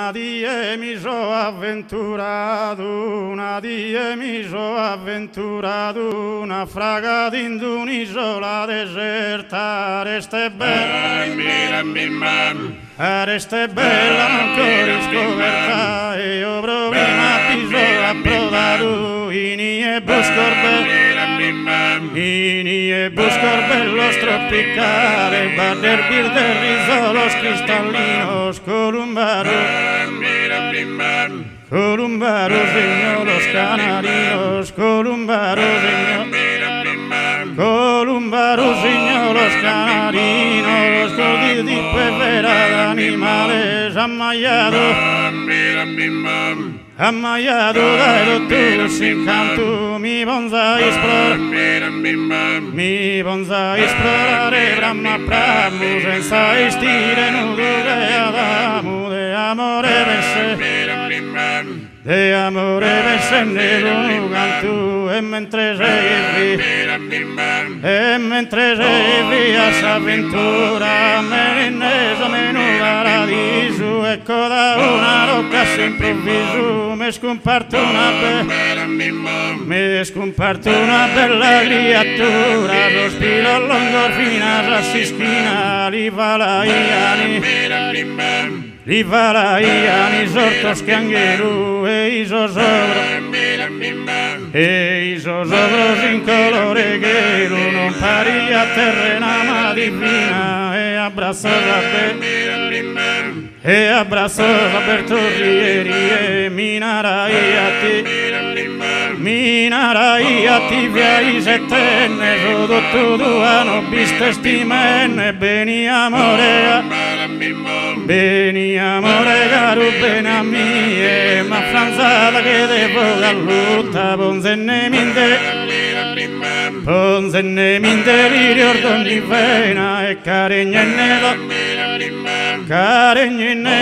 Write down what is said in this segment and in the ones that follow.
Una die mi so avventurato, una die mi so avventurato, una fraga in un'isola deserta, resta bella, resta bella ancora scoperta, e io prima piso approdato, inie buscor bellos tropicales, bader de risolos cristalinos, columbaros señor los canarios, columbaros señor los canarinos, los coditi pevera de animales ammayado dai dottor sin canto, mi bonsai esplorare Brahma Prabhu senza stile nudo de amore verse nero canto, e mentre sei via s'avventura merenneso meno paradiso, ecco da una rocca all'improvviso mi è scomparta una bella creatura, sospiro lungo fino a schiena, li valaiani sortos canghero e iso sogros in colore chelo, non pari a terrena ma divina, e abbraccio per torrieri e minarai a ti via i settenne, sodotto tu hanno visto stimenne, beni amore caro bene a mie, ma franzata che devo gallutta, ponzenne min delirio d'ogni vena, e caregnenne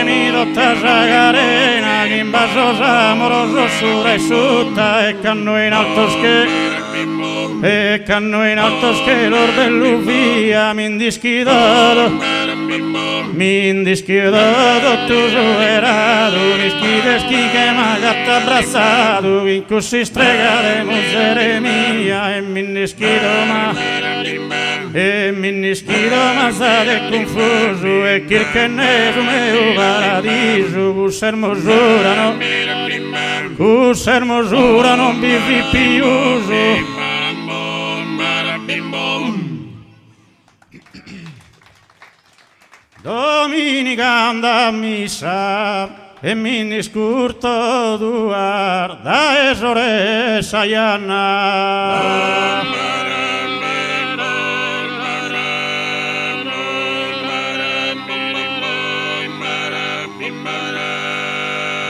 mi dotta sagarena, che in basso amoroso sura e sutta, e canno in alto schelo bello via, mi indischidato tu superato, mi schideschi che m'ha gatto abbracciato, in così strega de muzere mia, e mi indischido ma state confuso, e chi che ne meo paradiso, cus hermosura non vivi piuso. Domenica anda a missa e mi scurto duar da esore saiana.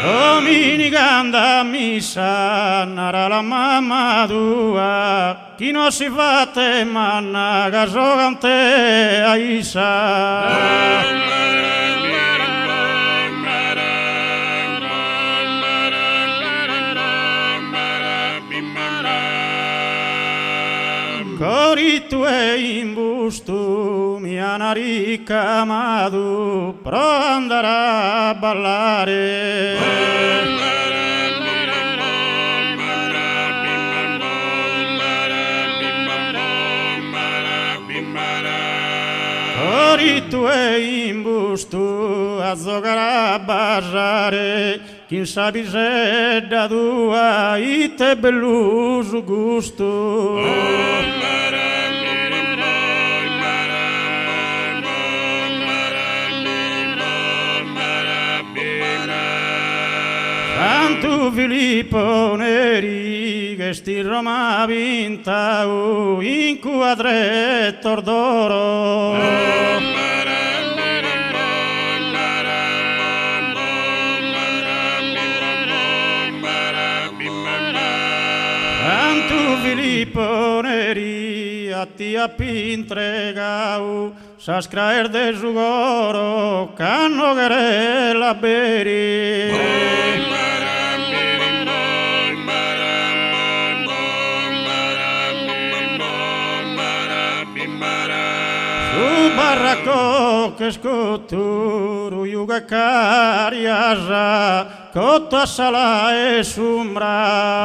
Domenica anda a missa, nara la mamma tua, chi non si fatte manna, casogante aisa. Cori tuoi in busto mi hanno ricamato per andare a ballare. Cori tuoi in busto a giocare a barrare, chi sa bisedda tua e te belluso gusto. Santo Filippo Neri che sti Roma vinta in quadretto d'oro. Santo Filippo Neri a ti a pintregau s'ascraer de sugoro canno la beri. barraco che scoturu yuga cariasa cotta sala e sumbra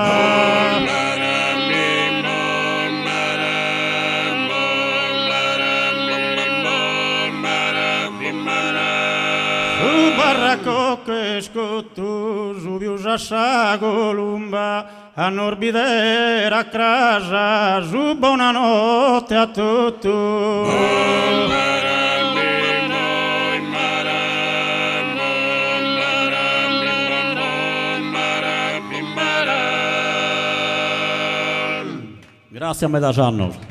barraco che scottu zubiusa sa golumba a norbidera a casa su buonanotte a tutti grazie a Medagianno.